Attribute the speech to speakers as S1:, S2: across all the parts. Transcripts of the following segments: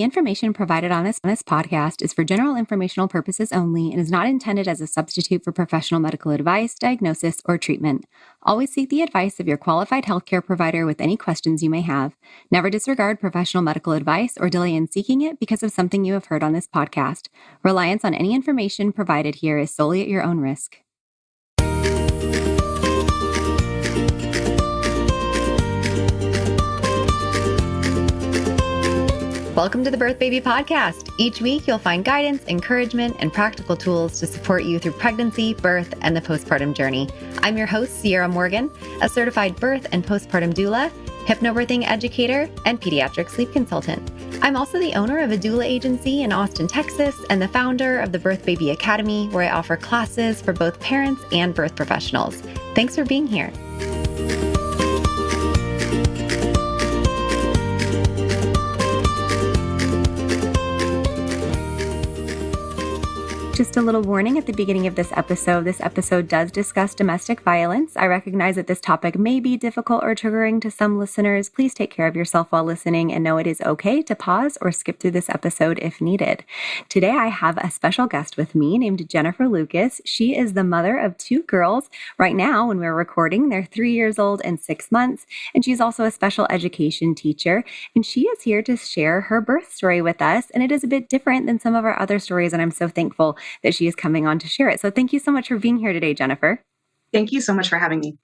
S1: The information provided on this podcast is for general informational purposes only and is not intended as a substitute for professional medical advice, diagnosis, or treatment. Always seek the advice of your qualified healthcare provider with any questions you may have. Never disregard professional medical advice or delay in seeking it because of something you have heard on this podcast. Reliance on any information provided here is solely at your own risk. Welcome to the Birth Baby Podcast. Each week, you'll find guidance, encouragement, and practical tools to support you through pregnancy, birth, and the postpartum journey. I'm your host, Ciarra Morgan, a certified birth and postpartum doula, hypnobirthing educator, and pediatric sleep consultant. I'm also the owner of a doula agency in Austin, Texas, and the founder of the Birth Baby Academy, where I offer classes for both parents and birth professionals. Thanks for being here. Just a little warning at the beginning of this episode. This episode does discuss domestic violence. I recognize that this topic may be difficult or triggering to some listeners. Please take care of yourself while listening and know it is okay to pause or skip through this episode if needed. Today, I have a special guest with me named Jennifer Lucas. She is the mother of two girls. Right now, when we're recording, they're 3 years old and 6 months, and she's also a special education teacher. And she is here to share her birth story with us, and it is a bit different than some of our other stories, and I'm so thankful that she is coming on to share it. So thank you so much for being here today, Jennifer.
S2: Thank you so much for having me.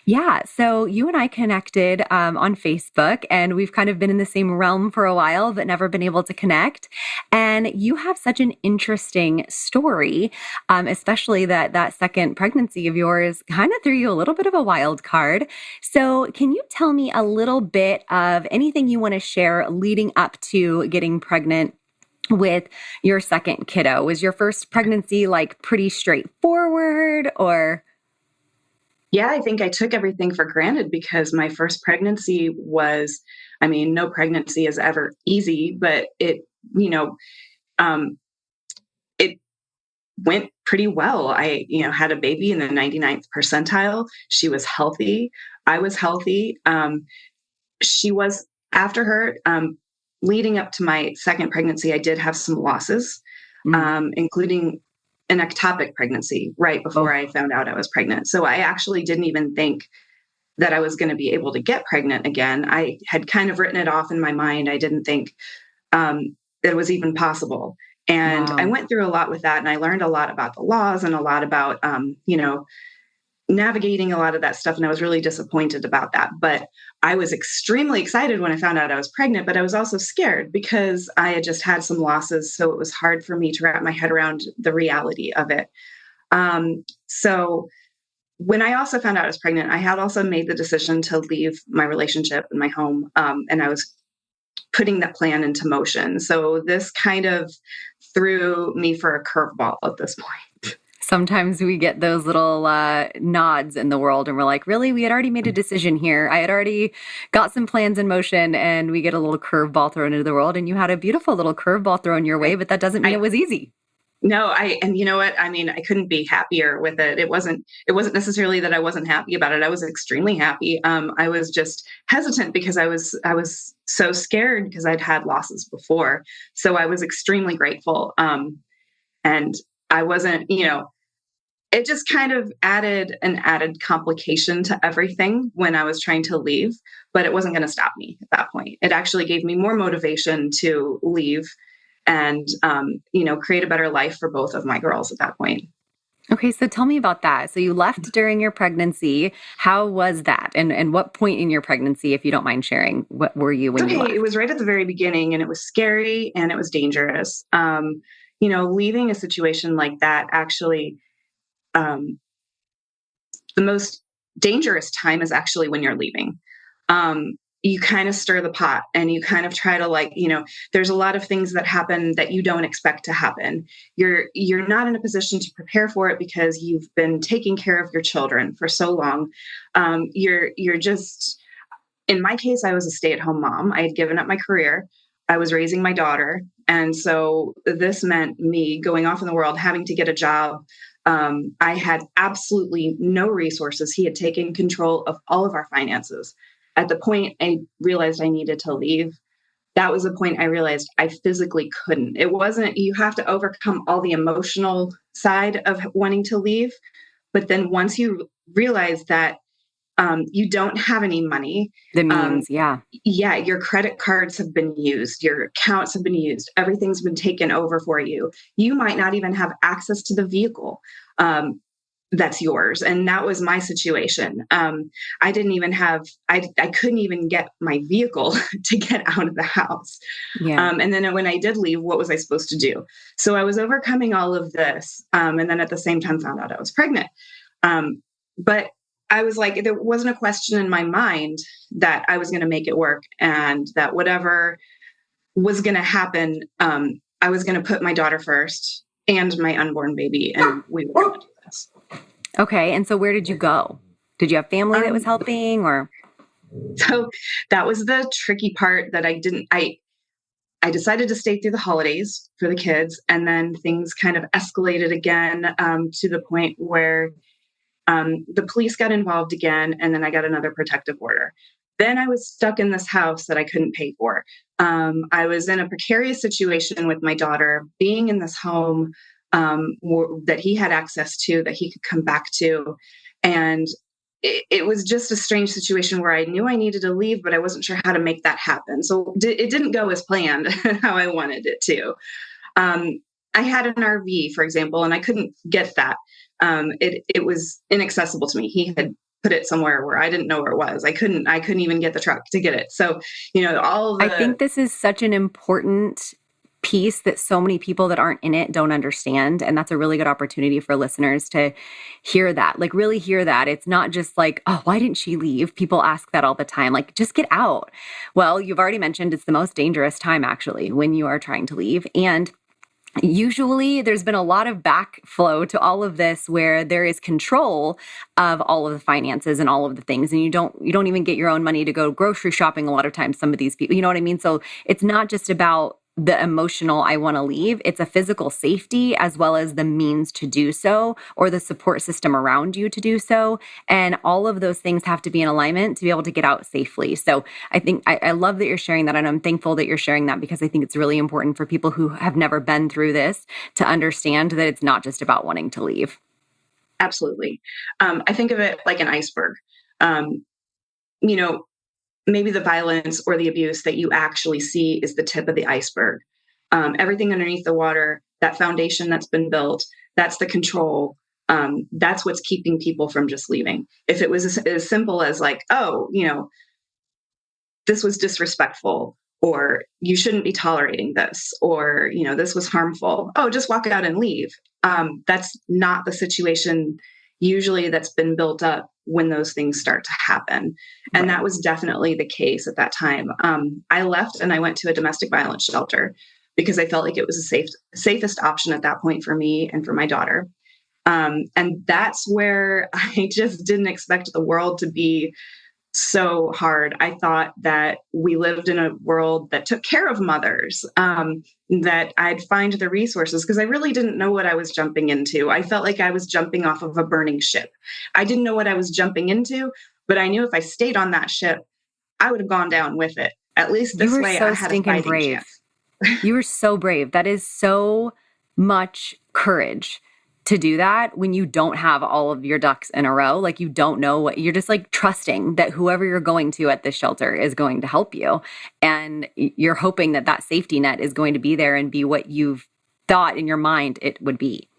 S1: Yeah. So you and I connected on Facebook, and we've kind of been in the same realm for a while, but never been able to connect. And you have such an interesting story, especially that second pregnancy of yours kind of threw you a little bit of a wild card. So can you tell me a little bit of anything you want to share leading up to getting pregnant with your second kiddo? Was your first pregnancy like pretty straightforward, or?
S2: Yeah, I think I took everything for granted because my first pregnancy was, no pregnancy is ever easy, but it went pretty well. I, had a baby in the 99th percentile. She was healthy. I was healthy. She was, after her, leading up to my second pregnancy, I did have some losses, including an ectopic pregnancy right before I found out I was pregnant. So I actually didn't even think that I was going to be able to get pregnant again. I had kind of written it off in my mind. I didn't think that it was even possible. And I went through a lot with that, and I learned a lot about the laws and a lot about, navigating a lot of that stuff. And I was really disappointed about that. But I was extremely excited when I found out I was pregnant, but I was also scared because I had just had some losses. So it was hard for me to wrap my head around the reality of it. So when I also found out I was pregnant, I had also made the decision to leave my relationship and my home. And I was putting that plan into motion. So this kind of threw me for a curveball at this point.
S1: Sometimes we get those little nods in the world and we're like, really? We had already made a decision here. I had already got some plans in motion, and we get a little curveball thrown into the world, and you had a beautiful little curveball thrown your way, but that doesn't mean it was easy.
S2: No, and you know what? I couldn't be happier with it. It wasn't necessarily that I wasn't happy about it. I was extremely happy. I was just hesitant because I was so scared because I'd had losses before. So I was extremely grateful. And I wasn't, it just kind of added an added complication to everything when I was trying to leave, but it wasn't going to stop me at that point. It actually gave me more motivation to leave and, create a better life for both of my girls at that point.
S1: Okay. So tell me about that. So you left during your pregnancy. How was that? And what point in your pregnancy, if you don't mind sharing, what were you when you left?
S2: It was right at the very beginning, and it was scary and it was dangerous. Leaving a situation like that, actually, the most dangerous time is actually when you're leaving. You kind of stir the pot and you kind of try to there's a lot of things that happen that you don't expect to happen. You're not in a position to prepare for it because you've been taking care of your children for so long. You're just, in my case, I was a stay-at-home mom. I had given up my career. I was raising my daughter. And so this meant me going off in the world, having to get a job. I had absolutely no resources. He had taken control of all of our finances. At the point I realized I needed to leave, that was the point I realized I physically couldn't. It wasn't, you have to overcome all the emotional side of wanting to leave. But then once you realize that you don't have any money,
S1: The
S2: um,
S1: means, yeah.
S2: yeah, your credit cards have been used, your accounts have been used, everything's been taken over for you. You might not even have access to the vehicle. That's yours. And that was my situation. I didn't even have, I couldn't even get my vehicle to get out of the house.
S1: Yeah.
S2: And then when I did leave, what was I supposed to do? So I was overcoming all of this. And then at the same time found out I was pregnant. But I was like, there wasn't a question in my mind that I was going to make it work and that whatever was going to happen, I was going to put my daughter first and my unborn baby. And we were going to do this.
S1: Okay. And so where did you go? Did you have family that was helping or?
S2: So that was the tricky part that I decided to stay through the holidays for the kids. And then things kind of escalated again to the point where the police got involved again. And then I got another protective order. Then I was stuck in this house that I couldn't pay for. I was in a precarious situation with my daughter, being in this home that he had access to, that he could come back to. And it was just a strange situation where I knew I needed to leave, but I wasn't sure how to make that happen. So it didn't go as planned how I wanted it to. I had an RV, for example, and I couldn't get that. It was inaccessible to me. He had put it somewhere where I didn't know where it was. I couldn't even get the truck to get it. So,
S1: I think this is such an important piece that so many people that aren't in it don't understand. And that's a really good opportunity for listeners to hear that, like really hear that. It's not just like, oh, why didn't she leave? People ask that all the time, like, just get out. Well, you've already mentioned it's the most dangerous time actually when you are trying to leave. And usually there's been a lot of backflow to all of this where there is control of all of the finances and all of the things. And you don't even get your own money to go grocery shopping a lot of times, some of these people, you know what I mean? So it's not just about the emotional, I want to leave. It's a physical safety as well as the means to do so or the support system around you to do so. And all of those things have to be in alignment to be able to get out safely. So I think I love that you're sharing that. And I'm thankful that you're sharing that because I think it's really important for people who have never been through this to understand that it's not just about wanting to leave.
S2: Absolutely. I think of it like an iceberg. You know, maybe the violence or the abuse that you actually see is the tip of the iceberg. Everything underneath the water, that foundation that's been built, that's the control. That's what's keeping people from just leaving. If it was as simple as like, oh, this was disrespectful, or you shouldn't be tolerating this, or, this was harmful. Oh, just walk out and leave. That's not the situation usually that's been built up when those things start to happen. And that was definitely the case at that time. I left and I went to a domestic violence shelter because I felt like it was the safest option at that point for me and for my daughter. And that's where I just didn't expect the world to be so hard. I thought that we lived in a world that took care of mothers, that I'd find the resources because I really didn't know what I was jumping into. I felt like I was jumping off of a burning ship. I didn't know what I was jumping into, but I knew if I stayed on that ship, I would have gone down with it. At least this way I had a fighting chance.
S1: You were so brave. That is so much courage to do that when you don't have all of your ducks in a row. Like you don't know what you're just like trusting that whoever you're going to at this shelter is going to help you. And you're hoping that that safety net is going to be there and be what you've thought in your mind it would be.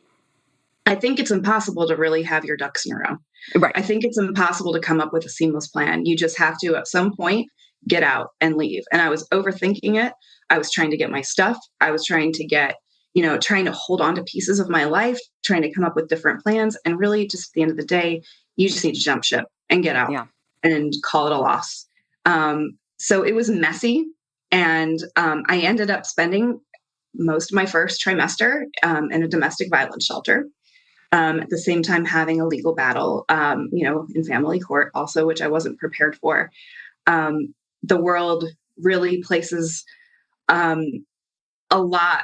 S2: I think it's impossible to really have your ducks in a row.
S1: Right.
S2: I think it's impossible to come up with a seamless plan. You just have to, at some point, get out and leave. And I was overthinking it. I was trying to get my stuff. I was trying to get, trying to hold on to pieces of my life, trying to come up with different plans. And really, just at the end of the day, you just need to jump ship and get out and call it a loss. So it was messy. And I ended up spending most of my first trimester in a domestic violence shelter. At the same time, having a legal battle, in family court also, which I wasn't prepared for. The world really places a lot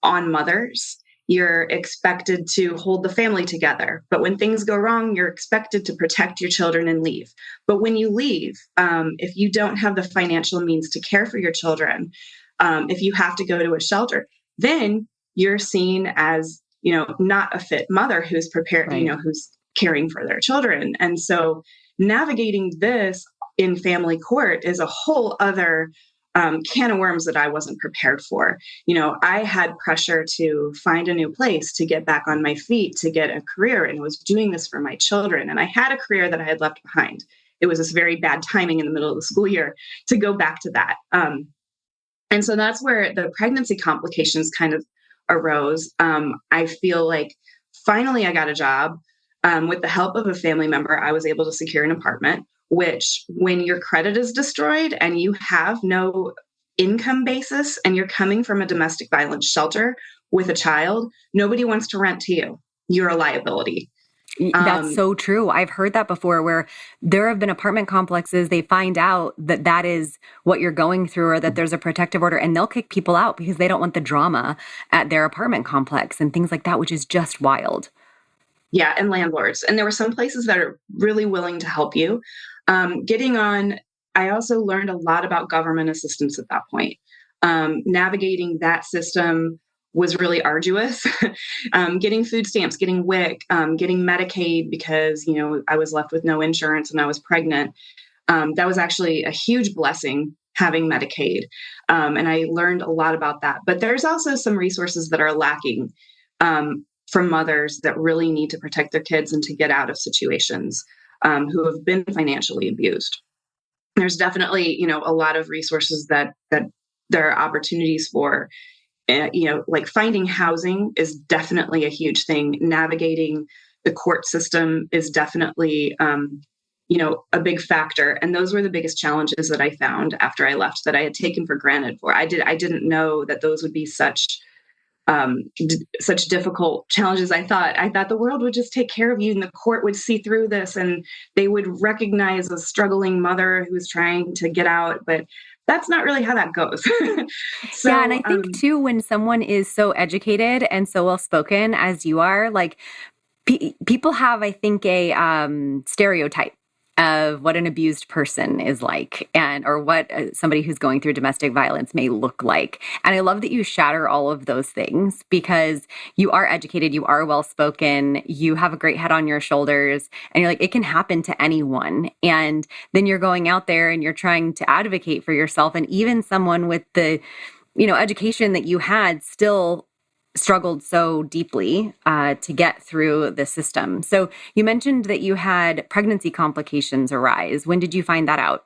S2: on mothers. You're expected to hold the family together. But when things go wrong, you're expected to protect your children and leave. But when you leave, if you don't have the financial means to care for your children, if you have to go to a shelter, then you're seen as, not a fit mother who's prepared,
S1: Right.
S2: who's caring for their children. And so navigating this in family court is a whole other can of worms that I wasn't prepared for. I had pressure to find a new place, to get back on my feet, to get a career, and was doing this for my children. And I had a career that I had left behind. It was this very bad timing in the middle of the school year to go back to that. And so that's where the pregnancy complications kind of arose. I feel like finally I got a job. With the help of a family member, I was able to secure an apartment, which when your credit is destroyed and you have no income basis and you're coming from a domestic violence shelter with a child, nobody wants to rent to you. You're a liability.
S1: That's so true. I've heard that before where there have been apartment complexes, they find out that that is what you're going through or that there's a protective order and they'll kick people out because they don't want the drama at their apartment complex and things like that, which is just wild.
S2: Yeah, and landlords. And there were some places that are really willing to help you. I also learned a lot about government assistance at that point. Navigating that system was really arduous. Getting food stamps, getting WIC, getting Medicaid because, I was left with no insurance and I was pregnant. That was actually a huge blessing having Medicaid. And I learned a lot about that. But there's also some resources that are lacking from mothers that really need to protect their kids and to get out of situations who have been financially abused. There's definitely, a lot of resources that there are opportunities for. Like finding housing is definitely a huge thing. Navigating the court system is definitely, a big factor. And those were the biggest challenges that I found after I left that I had taken for granted. I didn't know that those would be such difficult challenges. I thought the world would just take care of you and the court would see through this and they would recognize a struggling mother who's trying to get out. But that's not really how that goes.
S1: Yeah. And I think too, when someone is so educated and so well spoken as you are, like people have, I think, a stereotype of what an abused person is like or what somebody who's going through domestic violence may look like. And I love that you shatter all of those things because you are educated, you are well-spoken, you have a great head on your shoulders, and you're like, it can happen to anyone. And then you're going out there and you're trying to advocate for yourself. And even someone with the, education that you had still struggled so deeply to get through the system. So you mentioned that you had pregnancy complications arise. When did you find that out?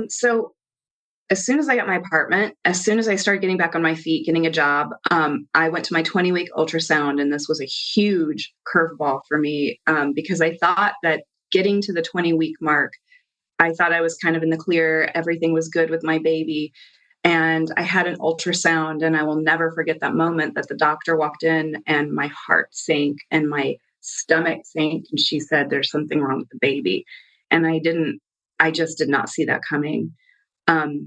S2: So as soon as I got my apartment, as soon as I started getting back on my feet, getting a job, I went to my 20-week ultrasound, and this was a huge curveball for me because I thought that getting to the 20-week mark, I thought I was kind of in the clear. Everything was good with my baby. And I had an ultrasound, and I will never forget that moment that the doctor walked in and my heart sank and my stomach sank. And she said, "There's something wrong with the baby." And I just did not see that coming. That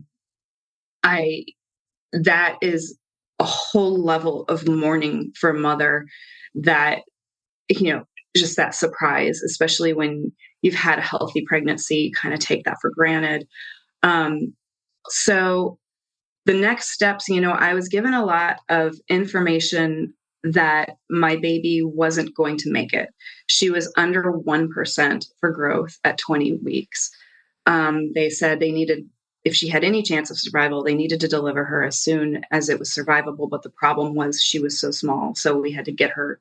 S2: is a whole level of mourning for a mother that, just that surprise, especially when you've had a healthy pregnancy, you kind of take that for granted. So the next steps, I was given a lot of information that my baby wasn't going to make it. She was under 1% for growth at 20 weeks. They said if she had any chance of survival, they needed to deliver her as soon as it was survivable. But the problem was she was so small. So we had to get her,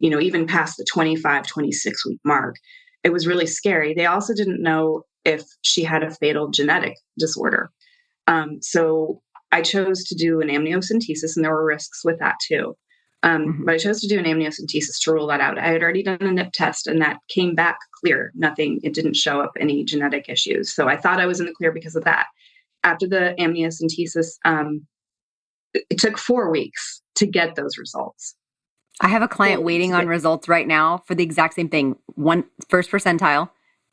S2: even past the 25, 26-week mark. It was really scary. They also didn't know if she had a fatal genetic disorder. So I chose to do an amniocentesis, and there were risks with that too. But I chose to do an amniocentesis to rule that out. I had already done a NIP test, and that came back clear. It didn't show up any genetic issues. So I thought I was in the clear because of that. After the amniocentesis, it took 4 weeks to get those results.
S1: I have a client waiting on results right now for the exact same thing. First percentile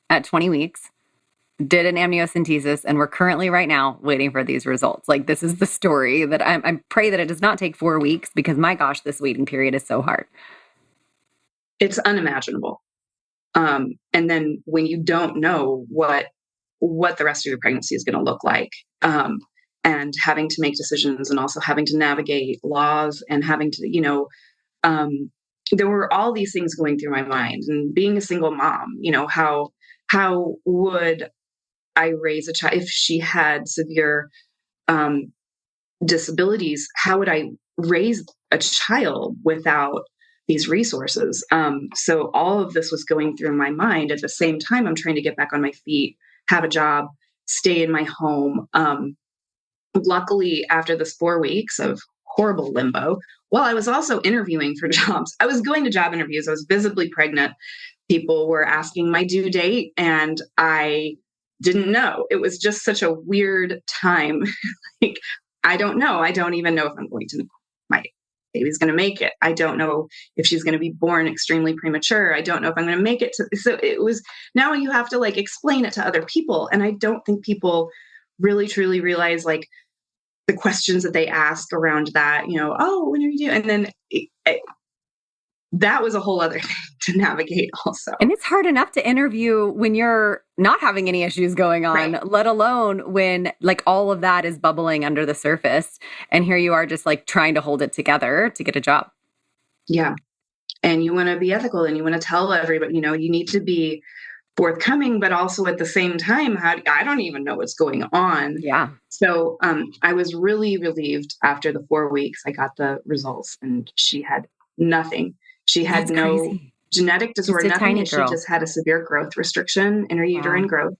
S1: at 20 weeks. did an amniocentesis, and we're currently right now waiting for these results. Like, this is the story that I pray that it does not take 4 weeks, because my gosh, this waiting period is so hard.
S2: It's unimaginable. And then when you don't know what the rest of your pregnancy is going to look like, and having to make decisions, and also having to navigate laws, and having to, there were all these things going through my mind. And being a single mom, how would I raise a child if she had severe disabilities? How would I raise a child without these resources? So all of this was going through my mind. At the same time, I'm trying to get back on my feet, have a job, stay in my home. Luckily, after this 4 weeks of horrible limbo, while I was also interviewing for jobs, I was going to job interviews. I was visibly pregnant. People were asking my due date, and I didn't know. It was just such a weird time. Like, I don't know. I don't even know if my baby's going to make it. I don't know if she's going to be born extremely premature. I don't know if I'm going to make it to. So it was, now you have to like explain it to other people. And I don't think people really truly realize like the questions that they ask around that, oh, when are you doing? And then that was a whole other thing to navigate also.
S1: And it's hard enough to interview when you're not having any issues going on, right, let alone when like all of that is bubbling under the surface. And here you are just like trying to hold it together to get a job.
S2: Yeah. And you want to be ethical, and you want to tell everybody, you need to be forthcoming, but also at the same time, I don't even know what's going on.
S1: Yeah.
S2: So I was really relieved after the 4 weeks. I got the results, and she had nothing. She had no genetic disorder, nothing. And she just had a severe growth restriction in her uterine growth.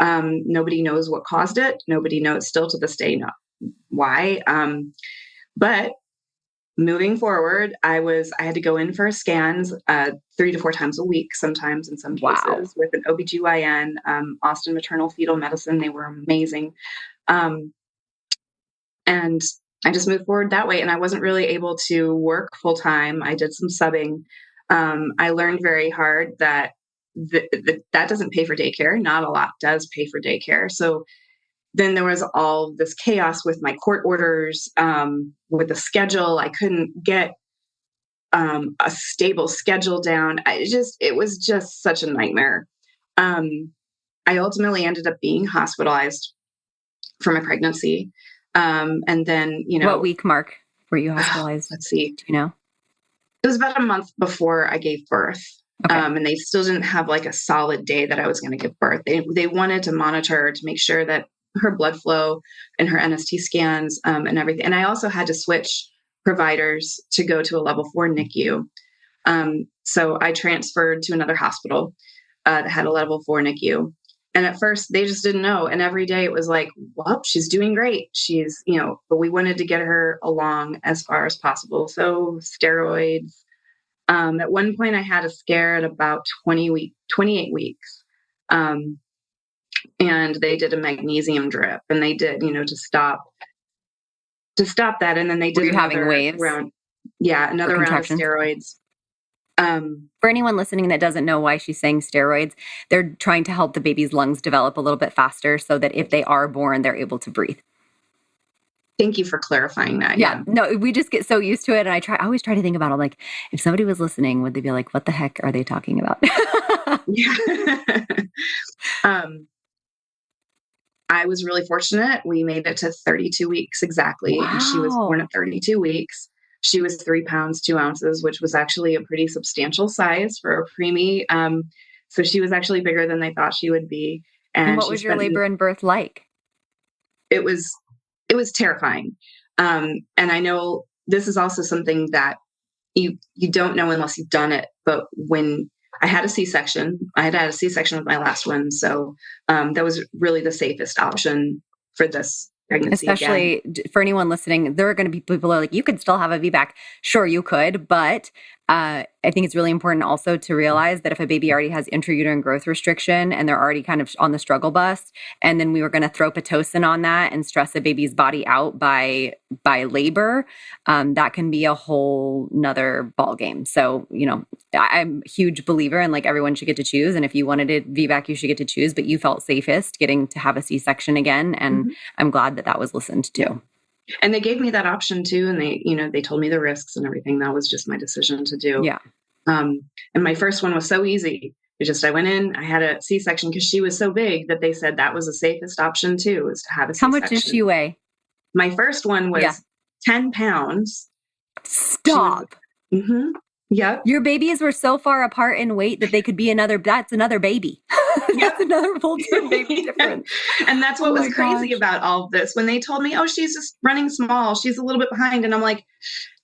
S2: Nobody knows what caused it. Nobody knows still to this day why. But moving forward, I had to go in for scans 3 to 4 times a week, sometimes in some cases, with an OBGYN, Austin Maternal Fetal Medicine. They were amazing. And I just moved forward that way. And I wasn't really able to work full time. I did some subbing. I learned very hard that that doesn't pay for daycare. Not a lot does pay for daycare. So then there was all this chaos with my court orders, with the schedule. I couldn't get a stable schedule down. It was just such a nightmare. I ultimately ended up being hospitalized for my pregnancy. And then,
S1: what week mark were you hospitalized?
S2: Let's see.
S1: Do you know?
S2: It was about a month before I gave birth. Okay. And they still didn't have like a solid day that I was going to give birth. They wanted to monitor to make sure that her blood flow and her NST scans, and everything. And I also had to switch providers to go to a level 4 NICU. So I transferred to another hospital that had a level 4 NICU. And at first they just didn't know. And every day it was like, well, she's doing great. She's, but we wanted to get her along as far as possible. So steroids. At one point I had a scare at about 28 weeks. And they did a magnesium drip, and they did, to stop that. And then they did
S1: another waves?
S2: Round. Yeah. Another round of steroids.
S1: For anyone listening that doesn't know why she's saying steroids, they're trying to help the baby's lungs develop a little bit faster so that if they are born, they're able to breathe.
S2: Thank you for clarifying that.
S1: Yeah. No, we just get so used to it. And I always try to think about it. Like, if somebody was listening, would they be like, what the heck are they talking about?
S2: Yeah. I was really fortunate. We made it to 32 weeks exactly.
S1: Wow.
S2: And she was born at 32 weeks. She was 3 pounds, 2 ounces, which was actually a pretty substantial size for a preemie. So she was actually bigger than they thought she would be.
S1: And what was your labor and birth like?
S2: It was terrifying. And I know this is also something that you don't know unless you've done it. But when I had a C-section, I had a C-section with my last one. So that was really the safest option for this pregnancy.
S1: Especially for anyone listening, there are going to be people who are like, you could still have a VBAC. Sure, you could, but I think it's really important also to realize that if a baby already has intrauterine growth restriction and they're already kind of on the struggle bus, and then we were going to throw Pitocin on that and stress a baby's body out by labor, that can be a whole nother ball game. So, I'm a huge believer in like everyone should get to choose. And if you wanted it VBAC, you should get to choose, but you felt safest getting to have a C-section again. And I'm glad that was listened to.
S2: And they gave me that option too. And they told me the risks and everything. That was just my decision to do.
S1: Yeah.
S2: And my first one was so easy. I went in, I had a C-section because she was so big that they said that was the safest option too, is to have a C-section.
S1: How much did she weigh?
S2: My first one was 10 pounds.
S1: Stop.
S2: Yep.
S1: Your babies were so far apart in weight that they could be that's another baby. That's another full-term baby difference.
S2: And that's what was crazy about all of this. When they told me, she's just running small, she's a little bit behind. And I'm like,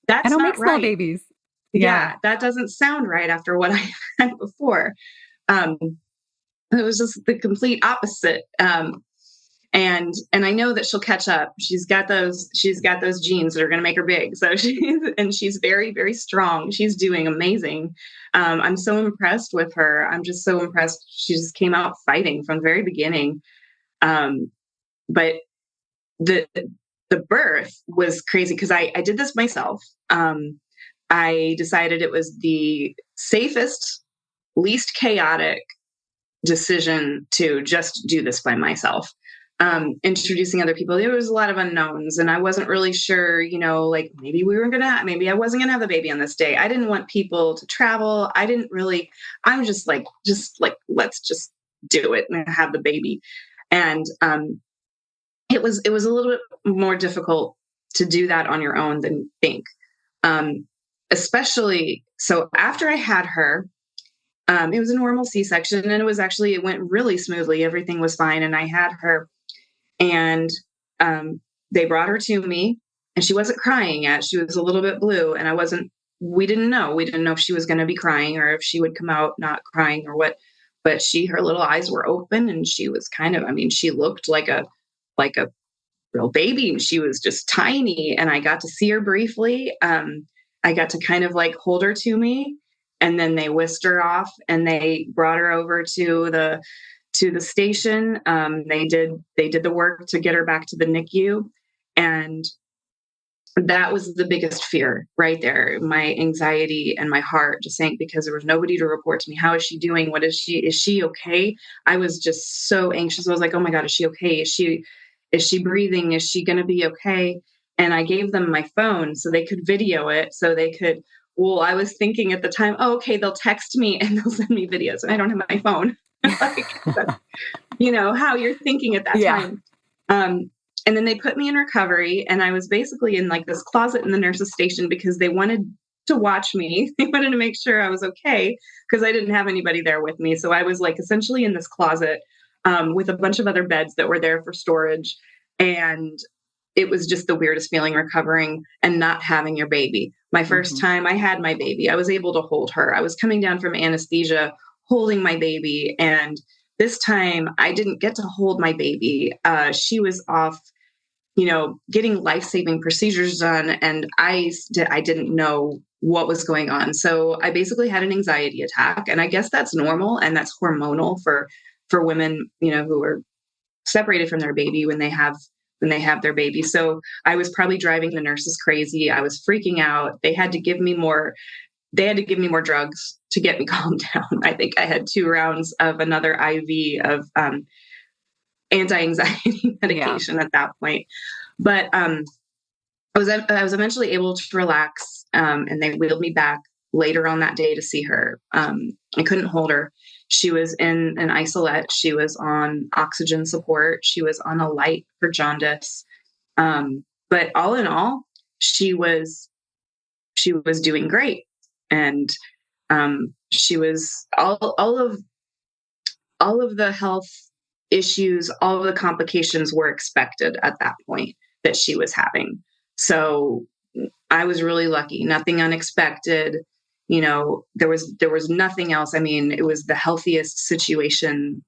S2: that's
S1: I don't
S2: not
S1: make small
S2: right.
S1: babies.
S2: Yeah, that doesn't sound right after what I had before. It was just the complete opposite. And I know that she'll catch up. She's got those genes that are going to make her big. So she's very, very strong. She's doing amazing. I'm so impressed with her. I'm just so impressed. She just came out fighting from the very beginning. But the birth was crazy because I did this myself. I decided it was the safest, least chaotic decision to just do this by myself. Introducing other people, there was a lot of unknowns and I wasn't really sure, like maybe I wasn't gonna have the baby on this day. I didn't want people to travel. I'm just like, let's just do it and have the baby. And, it was a little bit more difficult to do that on your own than you think. Especially, so after I had her, it was a normal C-section and it went really smoothly. Everything was fine. And I had her and they brought her to me and she wasn't crying yet. She was a little bit blue and we didn't know if she was going to be crying or if she would come out not crying or what, but her little eyes were open and she was she looked like a real baby. She was just tiny and I got to see her briefly. I got to kind of like hold her to me and then they whisked her off and they brought her over to the station. They did the work to get her back to the NICU. And that was the biggest fear right there. My anxiety and my heart just sank because there was nobody to report to me. How is she doing? Is she okay? I was just so anxious. I was like, oh my God, is she okay? Is she breathing? Is she going to be okay? And I gave them my phone so they could video it. So they could, I was thinking at the time, okay, they'll text me and they'll send me videos and I don't have my phone. How you're thinking at that time. And then they put me in recovery and I was basically in like this closet in the nurse's station because they wanted to watch me. They wanted to make sure I was okay because I didn't have anybody there with me. So I was like essentially in this closet with a bunch of other beds that were there for storage. And it was just the weirdest feeling recovering and not having your baby. My first time I had my baby, I was able to hold her. I was coming down from anesthesia holding my baby. And this time I didn't get to hold my baby. She was off, getting life-saving procedures done. And I didn't know what was going on. So I basically had an anxiety attack. And I guess that's normal. And that's hormonal for women, who are separated from their baby when they have their baby. So I was probably driving the nurses crazy. I was freaking out. They had to give me more drugs to get me calmed down. I think I had 2 rounds of another IV of anti-anxiety medication at that point. But I was eventually able to relax, and they wheeled me back later on that day to see her. I couldn't hold her. She was in an isolette. She was on oxygen support. She was on a light for jaundice. But all in all, she was doing great. And she was all of the health issues, all of the complications were expected at that point that she was having. So I was really lucky. Nothing unexpected. There was nothing else. It was the healthiest situation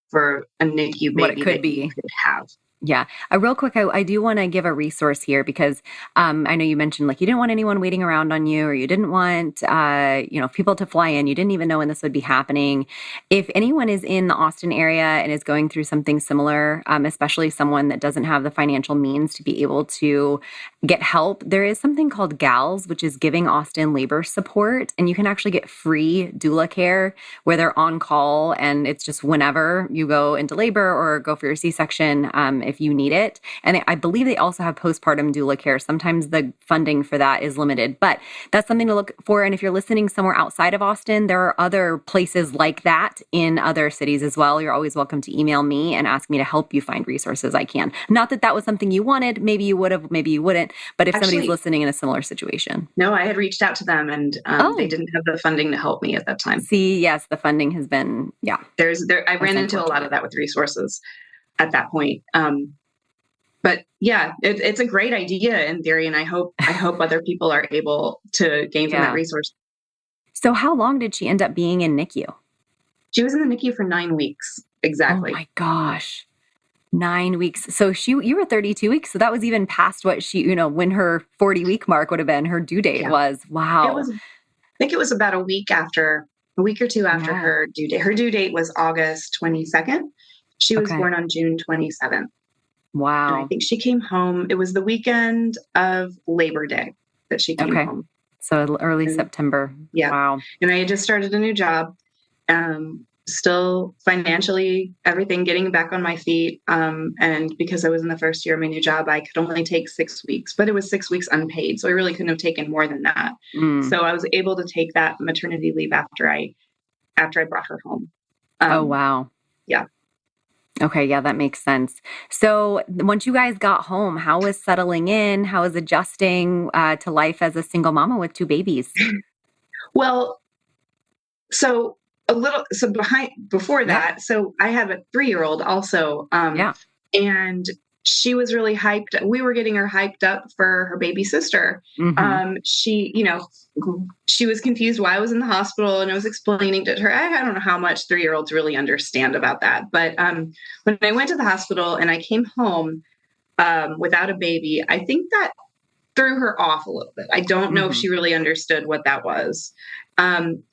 S2: for a NICU baby
S1: what it could
S2: that
S1: be.
S2: you could have.
S1: Yeah. Real quick, I do want to give a resource here because I know you mentioned like you didn't want anyone waiting around on you, or you didn't want people to fly in. You didn't even know when this would be happening. If anyone is in the Austin area and is going through something similar, especially someone that doesn't have the financial means to be able to get help, there is something called GALS, which is Giving Austin Labor Support, and you can actually get free doula care where they're on call, and it's just whenever you go into labor or go for your C-section. If you need it. And I believe they also have postpartum doula care. Sometimes the funding for that is limited, but that's something to look for. And if you're listening somewhere outside of Austin, there are other places like that in other cities as well. You're always welcome to email me and ask me to help you find resources I can. Not that that was something you wanted. Maybe you would have, maybe you wouldn't. But if somebody's listening in a similar situation.
S2: No, I had reached out to them and they didn't have the funding to help me at that time.
S1: See, yes, the funding has been,
S2: I ran into a lot of that with resources at that point. But yeah, it's a great idea in theory. And I hope other people are able to gain from that resource.
S1: So how long did she end up being in NICU?
S2: She was in the NICU for 9 weeks. Exactly.
S1: Oh my gosh. 9 weeks. So you were 32 weeks. So that was even past what she, when her 40-week mark would have been, her due date was. Wow.
S2: I think it was about a week or two after her due date. Her due date was August 22nd. She was born on June 27th.
S1: Wow.
S2: And I think she came home. It was the weekend of Labor Day that she came home.
S1: So early September.
S2: Yeah.
S1: Wow.
S2: And I had just started a new job, still financially, everything getting back on my feet. And because I was in the first year of my new job, I could only take 6 weeks, but it was 6 weeks unpaid. So I really couldn't have taken more than that. So I was able to take that maternity leave after I brought her home.
S1: Oh, wow.
S2: Yeah.
S1: Okay. Yeah, that makes sense. So once you guys got home, how was settling in? How was adjusting to life as a single mama with 2 babies?
S2: Well, before that, so I have a 3-year-old also. And she was really hyped. We were getting her hyped up for her baby sister. She was confused why I was in the hospital, and I was explaining to her. I don't know how much 3-year-olds really understand about that. But when I went to the hospital and I came home without a baby, I think that threw her off a little bit. I don't know if she really understood what that was.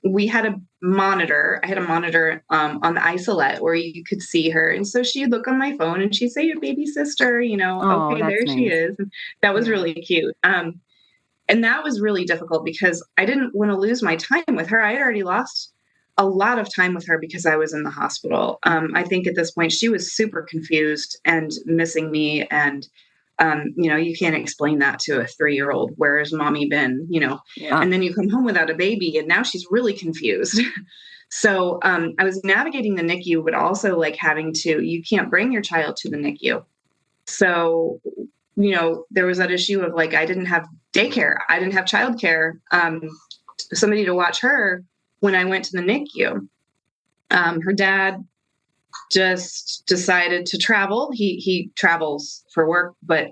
S2: We had a monitor. I had a monitor on the isolette where you could see her. And so she'd look on my phone and she'd say, "Your baby sister, okay, there she is." And that was really cute. And that was really difficult because I didn't want to lose my time with her. I had already lost a lot of time with her because I was in the hospital. I think at this point she was super confused and missing me. And you can't explain that to a 3-year-old. Where has mommy been? And then you come home without a baby, and now she's really confused. So I was navigating the NICU, but also like you can't bring your child to the NICU. So, there was that issue of like, I didn't have daycare. I didn't have childcare, somebody to watch her when I went to the NICU. Her dad just decided to travel. He travels for work, but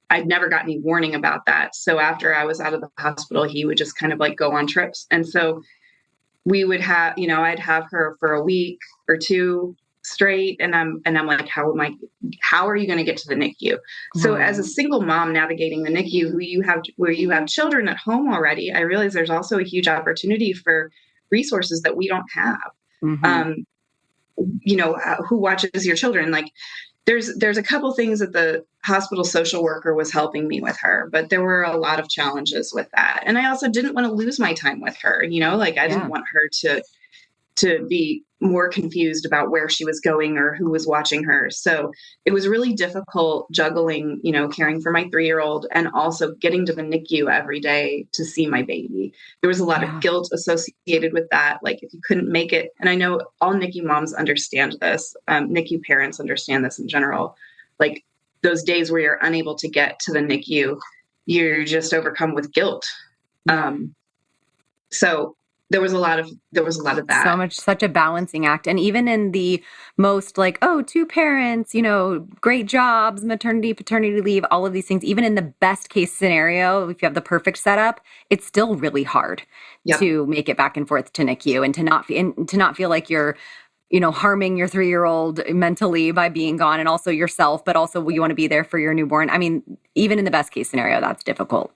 S2: I'd never got any warning about that. So after I was out of the hospital, he would just kind of like go on trips. And so we would have, I'd have her for a week or 2 straight. And I'm like, how are you going to get to the NICU? So as a single mom navigating the NICU, where you have children at home already, I realize there's also a huge opportunity for resources that we don't have. Who watches your children? Like there's a couple things that the hospital social worker was helping me with her, but there were a lot of challenges with that. And I also didn't want to lose my time with her, I didn't want her to be more confused about where she was going or who was watching her. So it was really difficult juggling, caring for my 3-year-old and also getting to the NICU every day to see my baby. There was a lot of guilt associated with that. Like if you couldn't make it, and I know all NICU moms understand this, NICU parents understand this in general, like those days where you're unable to get to the NICU, you're just overcome with guilt. So there was a lot of that.
S1: Such a balancing act. And even in the most like, 2 parents, great jobs, maternity, paternity leave, all of these things, even in the best case scenario, if you have the perfect setup, it's still really hard to make it back and forth to NICU and to not feel like you're harming your 3-year-old mentally by being gone, and also yourself, but also you want to be there for your newborn. I mean, even in the best case scenario, that's difficult.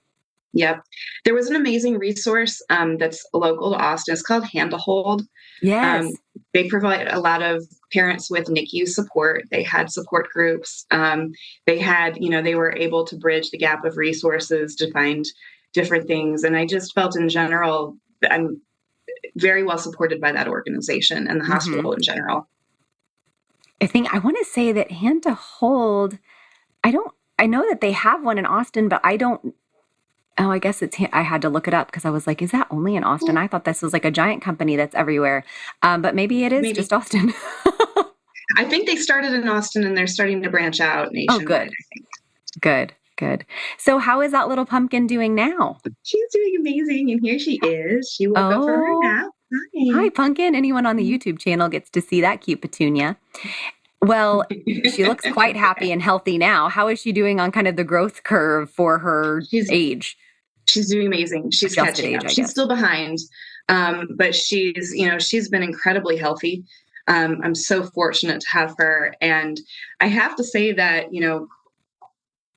S2: Yep. There was an amazing resource that's local to Austin. It's called Hand to Hold. Um,
S1: Yes.
S2: they provide a lot of parents with NICU support. They had support groups. They had, they were able to bridge the gap of resources to find different things. And I just felt in general, I'm very well supported by that organization and the hospital in general.
S1: I want to say that Hand to Hold, I know that they have one in Austin, but I don't, oh, I guess I had to look it up because I was like, is that only in Austin? I thought this was like a giant company that's everywhere. But maybe it is
S2: Maybe.
S1: just Austin.
S2: I think they started in Austin and they're starting to branch out
S1: Oh,
S2: nationwide,
S1: good,
S2: I think.
S1: good, good. So how is that little pumpkin doing now?
S2: She's doing amazing. And here she is. She woke up from her
S1: Oh,
S2: nap.
S1: hi,
S2: Hi.
S1: Pumpkin. Anyone on the YouTube channel gets to see that cute petunia. Well, she looks quite happy and healthy now. How is she doing on kind of the growth curve for her
S2: she's
S1: age?
S2: she's doing amazing. She's
S1: Adjusted
S2: catching
S1: age,
S2: up.
S1: I
S2: She's
S1: guess.
S2: still behind, but she's been incredibly healthy. I'm so fortunate to have her, and I have to say that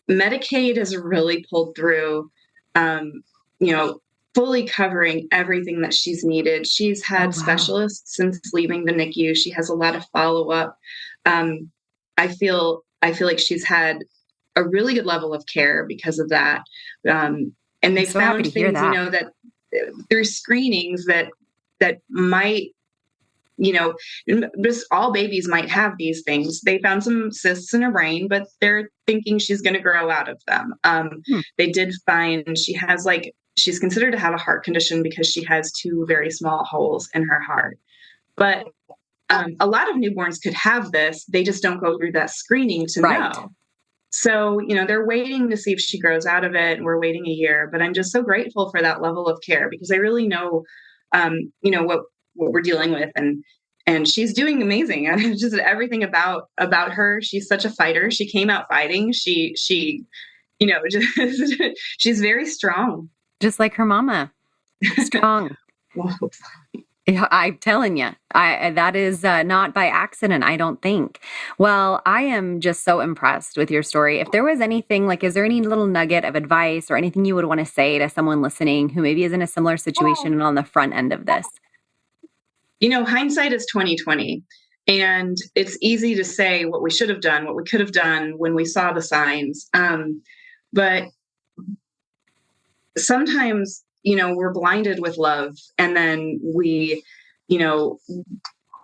S2: Medicaid has really pulled through. Um, you know, fully covering everything that she's needed. She's
S1: Oh,
S2: had
S1: wow.
S2: specialists since leaving the NICU. She has a lot of follow up. Um, I feel like she's had a really good level of care because of that. And
S1: I'm
S2: they
S1: so happy
S2: found
S1: to hear
S2: things,
S1: that.
S2: that through screenings that might, you know, just all babies might have these things. They found some cysts in her brain, but they're thinking she's going to grow out of them.
S1: Hmm.
S2: They did find she's considered to have a heart condition because she has two very small holes in her heart. But a lot of newborns could have this. They just don't go through that screening to
S1: Right.
S2: know. So, they're waiting to see if she grows out of it. And we're waiting a year. But I'm just so grateful for that level of care because I really know, what we're dealing with. And she's doing amazing. And just everything about her. She's such a fighter. She came out fighting. She, just, she's very strong.
S1: Just like her mama. Strong.
S2: Well,
S1: Yeah, I'm telling you, that is not by accident, I don't think. Well, I am just so impressed with your story. If there was anything, like, is there any little nugget of advice or anything you would want to say to someone listening who maybe is in a similar situation and on the front end of this?
S2: hindsight is 2020. And it's easy to say what we should have done, what we could have done when we saw the signs. But sometimes, we're blinded with love. And then we, you know,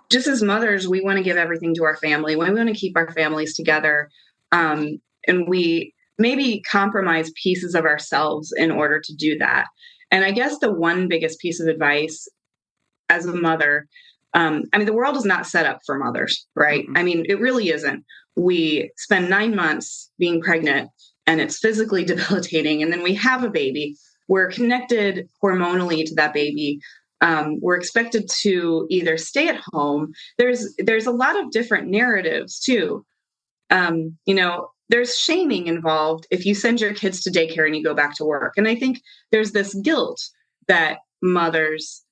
S2: just as mothers, we want to give everything to our family. We want to keep our families together. And we maybe compromise pieces of ourselves in order to do that. And I guess the one biggest piece of advice as a mother, the world is not set up for mothers, right?
S1: Mm-mm.
S2: I mean, it really isn't. We spend 9 months being pregnant and it's physically debilitating. And then we have a baby. We're connected hormonally to that baby. We're expected to either stay at home. There's a lot of different narratives too. There's shaming involved if you send your kids to daycare and you go back to work. And I think there's this guilt that mothers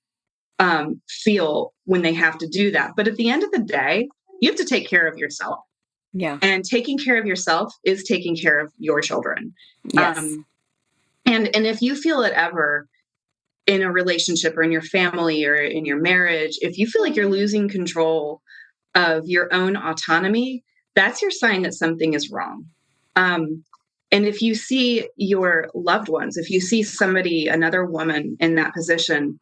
S2: feel when they have to do that. But at the end of the day, you have to take care of yourself.
S1: Yeah.
S2: And taking care of yourself is taking care of your children.
S1: Yes.
S2: And if you feel it ever in a relationship or in your family or in your marriage, if you feel like you're losing control of your own autonomy, that's your sign that something is wrong. And if you see your loved ones, if you see somebody, another woman in that position,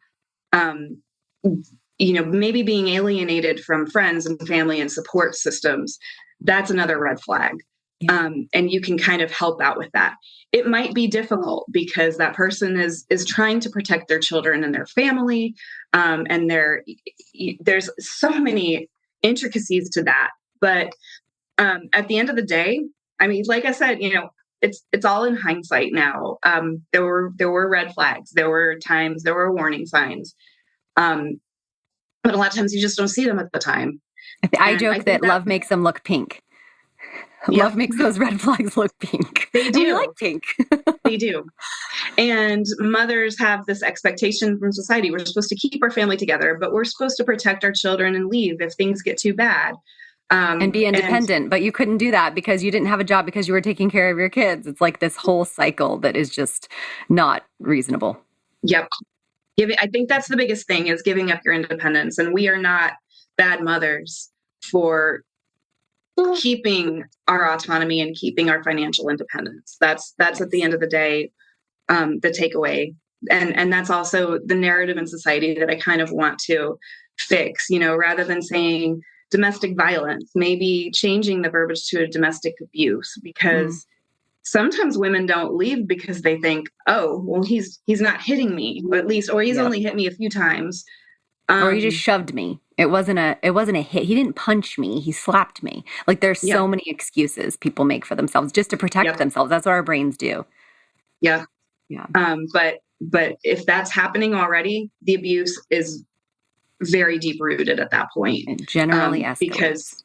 S2: maybe being alienated from friends and family and support systems, that's another red flag.
S1: Yeah.
S2: And you can kind of help out with that. It might be difficult because that person is trying to protect their children and their family. And there's so many intricacies to that. But at the end of the day, like I said, it's all in hindsight now. There were red flags. There were times, there were warning signs. But a lot of times you just don't see them at the time.
S1: I
S2: And I
S1: joke
S2: think
S1: that
S2: that,
S1: love makes them look pink.
S2: yep,
S1: Love makes those red flags look pink.
S2: they
S1: And we
S2: do.
S1: like pink.
S2: really do. And mothers have this expectation from society. We're supposed to keep our family together, but we're supposed to protect our children and leave if things get too bad.
S1: And be independent, but you couldn't do that because you didn't have a job because you were taking care of your kids. It's like this whole cycle that is just not reasonable.
S2: Yep. I think that's the biggest thing, is giving up your independence. And we are not bad mothers for keeping our autonomy and keeping our financial independence. That's at the end of the day, the takeaway. And that's also the narrative in society that I kind of want to fix, rather than saying domestic violence, maybe changing the verbiage to a domestic abuse, because sometimes women don't leave because they think, oh, well, he's not hitting me, or he's only hit me a few times.
S1: Or he just shoved me. It wasn't a hit. He didn't punch me. He slapped me. Like, there's so many excuses people make for themselves just to protect themselves. That's what our brains do.
S2: Yeah. Yeah. But if that's happening already, the abuse is very deep rooted at that point.
S1: It generally escalates.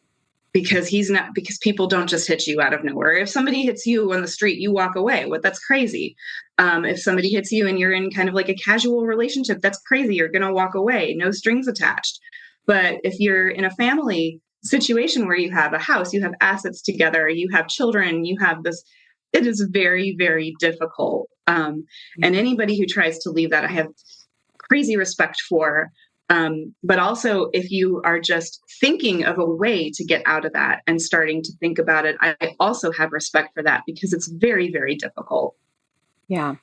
S2: Because people don't just hit you out of nowhere. If somebody hits you on the street, you walk away. That's crazy. If somebody hits you and you're in kind of like a casual relationship, that's crazy. You're going to walk away, no strings attached. But if you're in a family situation where you have a house, you have assets together, you have children, you have this, it is very, very difficult. And anybody who tries to leave that, I have crazy respect for. But also, if you are just thinking of a way to get out of that and starting to think about it, I also have respect for that, because it's very, very difficult.
S1: Yeah.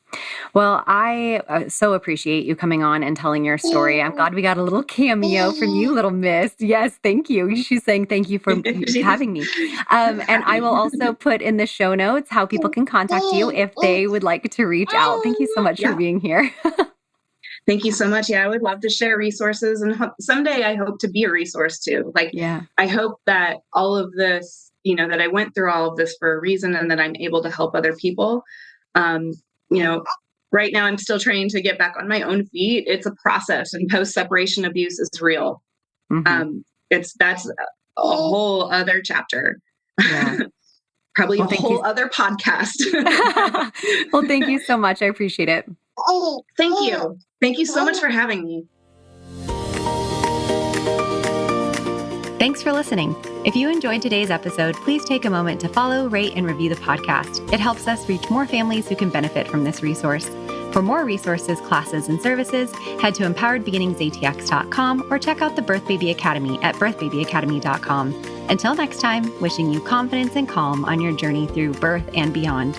S1: Well, I so appreciate you coming on and telling your story. I'm glad we got a little cameo from you, little miss. Yes, thank you. She's saying thank you for having me. And I will also put in the show notes how people can contact you if they would like to reach out. Thank you so much for being here.
S2: Thank you so much. Yeah, I would love to share resources, and someday I hope to be a resource too. I hope that all of this, that I went through all of this for a reason, and that I'm able to help other people. Right now I'm still trying to get back on my own feet. It's a process, and post-separation abuse is real. That's a whole other chapter. Yeah. Probably a whole other podcast.
S1: Well, thank you so much. I appreciate it.
S2: Thank you. Thank you so much for having me.
S1: Thanks for listening. If you enjoyed today's episode, please take a moment to follow, rate, and review the podcast. It helps us reach more families who can benefit from this resource. For more resources, classes, and services, head to empoweredbeginningsatx.com or check out the Birth Baby Academy at birthbabyacademy.com. Until next time, wishing you confidence and calm on your journey through birth and beyond.